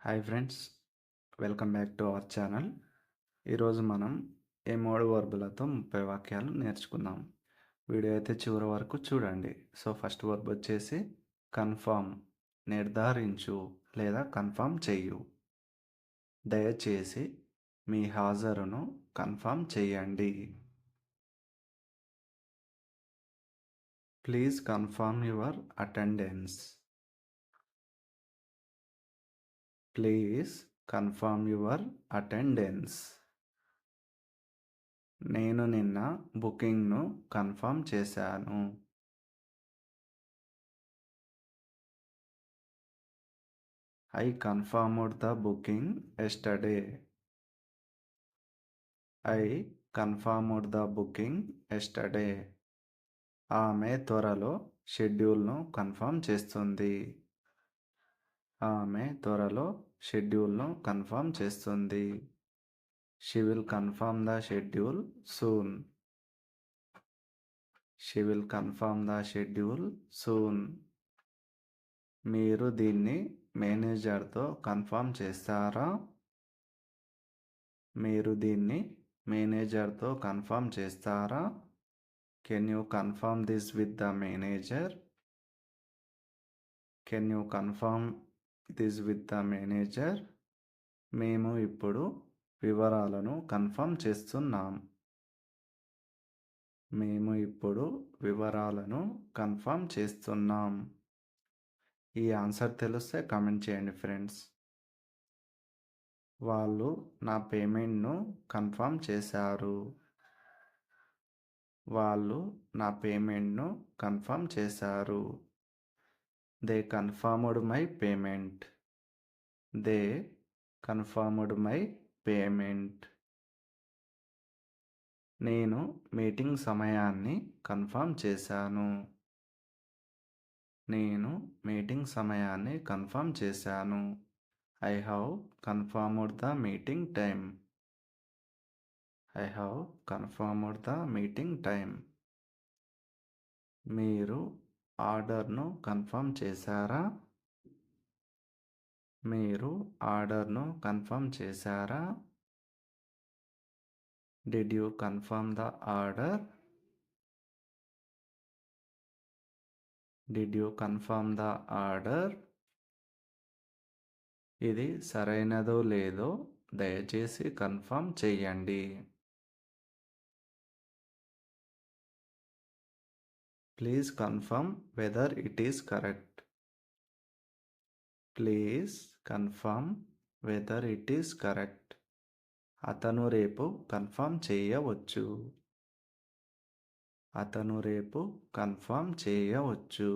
Hi friends, welcome back to our channel. ఈరోజు మనం ఈ 3 వర్బులతో 30 వాక్యాలు నేర్చుకుందాం. వీడియో అయితే చివరి వరకు చూడండి. సో ఫస్ట్ వర్బ్ వచ్చేసి కన్ఫర్మ్, నిర్ధారించు లేదా కన్ఫర్మ్ చెయ్యు. దయచేసి మీ హాజరును కన్ఫర్మ్ చేయండి. Please confirm your attendance. Please confirm your attendance. నేను నిన్న బుకింగ్ను కన్ఫర్మ్ చేశాను. I confirmed the booking yesterday. I confirmed the booking yesterday. ఆమె త్వరలో షెడ్యూల్ను కన్ఫర్మ్ చేస్తుంది. ఆమె త్వరలో షెడ్యూల్ను కన్ఫర్మ్ చేస్తుంది. She will confirm the schedule soon. She will confirm the schedule soon. మీరు దీన్ని మేనేజర్తో కన్ఫర్మ్ చేస్తారా? మీరు దీన్ని మేనేజర్తో కన్ఫర్మ్ చేస్తారా? Can you confirm this with the manager? Can you confirm this with the manager? మేము ఇప్పుడు వివరాలను కన్ఫర్మ్ చేస్తున్నాం. మేము ఇప్పుడు వివరాలను కన్ఫర్మ్ చేస్తున్నాం. ఈ ఆన్సర్ తెలిస్తే కామెంట్ చేయండి ఫ్రెండ్స్. వాళ్ళు నా పేమెంట్ను కన్ఫర్మ్ చేశారు. వాళ్ళు నా పేమెంట్ను కన్ఫర్మ్ చేశారు. They confirmed my payment. They confirmed my payment. నేను మీటింగ్ సమయాన్ని కన్ఫర్మ్ చేశాను. నేను మీటింగ్ సమయాన్ని కన్ఫర్మ్ చేశాను. I have confirmed the meeting time. I have confirmed the meeting time. మీరు ఆర్డర్ను కన్ఫర్మ్ చేశారా? మీరు ఆర్డర్ను కన్ఫర్మ్ చేశారా? Did you confirm the order? Did you confirm the order? ఇది సరైనదో లేదో దయచేసి కన్ఫర్మ్ చెయ్యండి. Please confirm whether it is correct. Please confirm whether it is correct. అతను రేపు కన్ఫర్మ్ చేయవచ్చు. అతను రేపు కన్ఫర్మ్ చేయవచ్చు.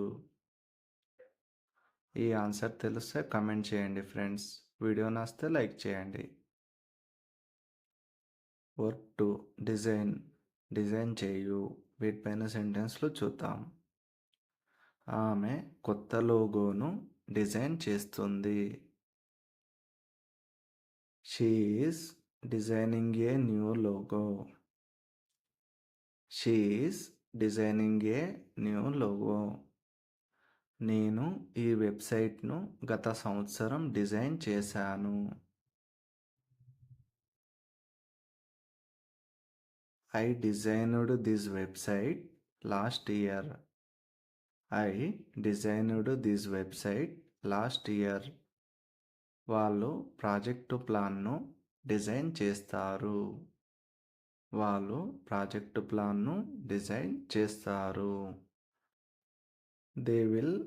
ఈ ఆన్సర్ తెలిస్తే కమెంట్ చేయండి ఫ్రెండ్స్. వీడియో నచ్చితే లైక్ చేయండి. Work 2 design. డిజైన్ చేయు. వీటిపైన సెంటెన్స్లు చూద్దాం. ఆమె కొత్త లోగోను డిజైన్ చేస్తుంది. She is designing a new logo. She is designing a new logo. నేను ఈ వెబ్సైట్ను గత సంవత్సరం డిజైన్ చేశాను. I designed this website last year. I designed this website last year. వాళ్ళు ప్రాజెక్టు ప్లాన్ను డిజైన్ చేస్తారు. వాళ్ళు ప్రాజెక్టు ప్లాన్ను డిజైన్ చేస్తారు. They will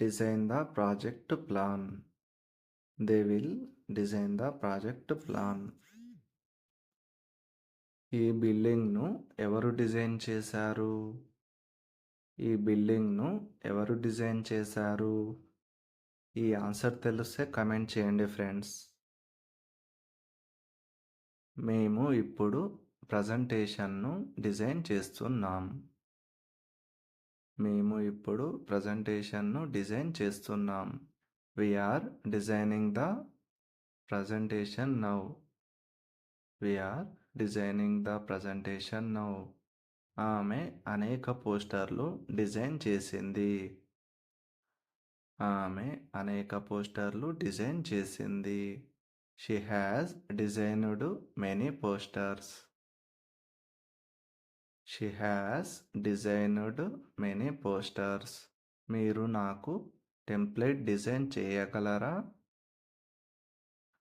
design the project plan. They will design the project plan. ఈ బిల్డింగ్ను ఎవరు డిజైన్ చేశారు? ఈ బిల్డింగ్ను ఎవరు డిజైన్ చేశారు? ఈ ఆన్సర్ తెలిస్తే కమెంట్ చేయండి ఫ్రెండ్స్. మేము ఇప్పుడు ప్రజెంటేషన్ను డిజైన్ చేస్తున్నాం. మేము ఇప్పుడు ప్రజెంటేషన్ను డిజైన్ చేస్తున్నాం. We are designing the presentation now. We are designing the presentation now. ఆమె అనేక పోస్టర్లు డిజైన్ చేసింది. ఆమె అనేక పోస్టర్లు డిజైన్ చేసింది. She has designed many posters. She has designed many posters. మీరు నాకు టెంప్లెట్ డిజైన్ చేయగలరా?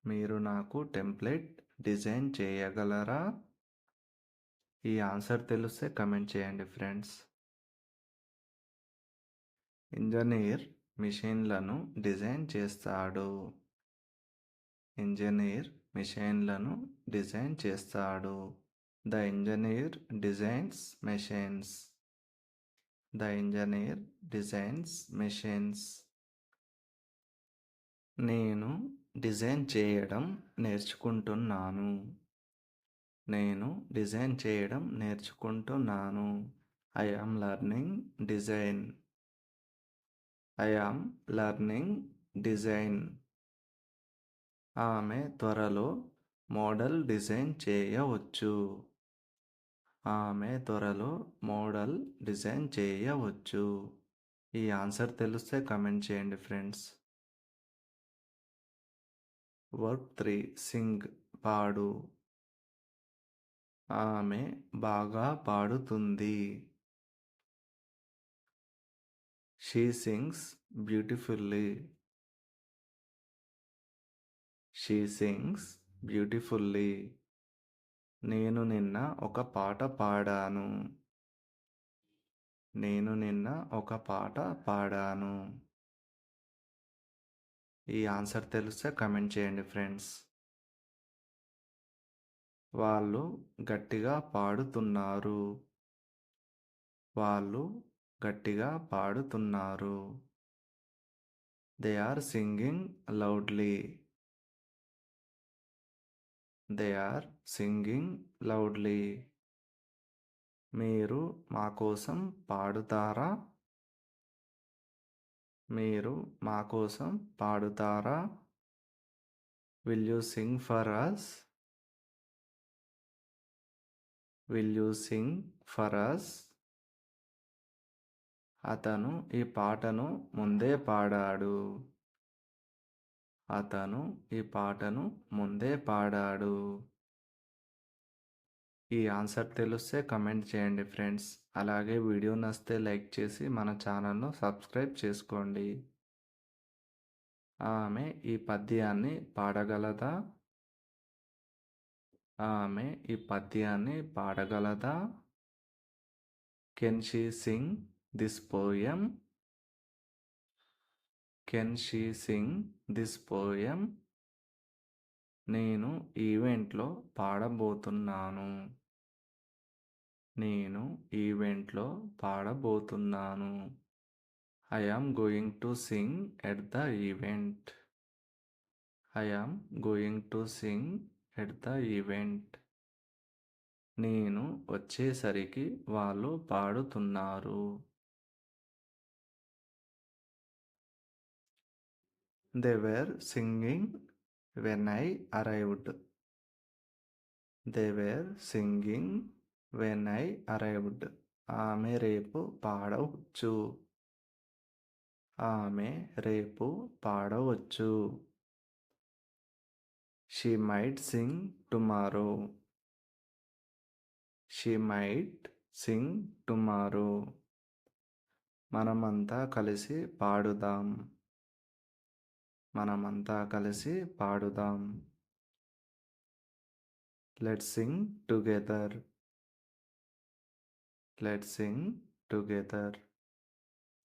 మీరు నాకు టెంప్లెట్ డిజైన్ చేయగలరా? ఈ ఆన్సర్ తెలిస్తే కమెంట్ చేయండి ఫ్రెండ్స్. ఇంజనీర్ మిషన్లను డిజైన్ చేస్తాడు. ఇంజనీర్ మిషన్లను డిజైన్ చేస్తాడు. The engineer designs machines. The engineer designs machines. నేను డిజైన్ చేయడం నేర్చుకుంటున్నాను. నేను డిజైన్ చేయడం నేర్చుకుంటున్నాను. I am learning design. I am learning design. ఆమె త్వరలో మోడల్ డిజైన్ చేయవచ్చు. ఆమె త్వరలో మోడల్ డిజైన్ చేయవచ్చు. ఈ ఆన్సర్ తెలిస్తే కమెంట్ చేయండి ఫ్రెండ్స్. వర్బ్ 3 సింగ్ పాడు. ఆమె బాగా పాడుతుంది. She sings beautifully. She sings beautifully. నేను నిన్న ఒక పాట పాడాను. నేను నిన్న ఒక పాట పాడాను. ఈ ఆన్సర్ తెలిస్తే కమెంట్ చేయండి ఫ్రెండ్స్. వాళ్ళు గట్టిగా పాడుతున్నారు. వాళ్ళు గట్టిగా పాడుతున్నారు. They are singing loudly. They are singing loudly. మీరు మా కోసం పాడుతారా? మీరు మా కోసం పాడుతారా? Will you sing for us? Will you sing for us? అతను ఈ పాటను ముందే పాడాడు. అతను ఈ పాటను ముందే పాడాడు. ఈ ఆన్సర్ తెలిస్తే కమెంట్ చేయండి ఫ్రెండ్స్. అలాగే వీడియో నచ్చితే లైక్ చేసి మన ఛానల్ను సబ్స్క్రైబ్ చేసుకోండి. ఆమె ఈ పద్యాన్ని పాడగలదా? ఆమె ఈ పద్యాన్ని పాడగలదా? Can she sing this poem? Can she sing this poem? నేను ఈవెంట్లో పాడబోతున్నాను. నేను ఈవెంట్లో పాడబోతున్నాను. I am going to sing at the event. I am going to sing at the event. నేను వచ్చేసరికి వాళ్ళు పాడుతున్నారు. They were singing when I arrived. They were singing when I arrived. ఆమె రేపు పాడవచ్చు. ఆమె రేపు పాడవచ్చు. She might sing tomorrow. She might sing tomorrow. మనమంతా కలిసి పాడుదాం. మనమంతా కలిసి పాడుదాం. Let's sing together. Let's sing together.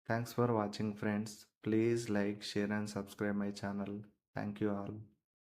Thanks for watching friends. Please like, share and subscribe my channel. Thank you all.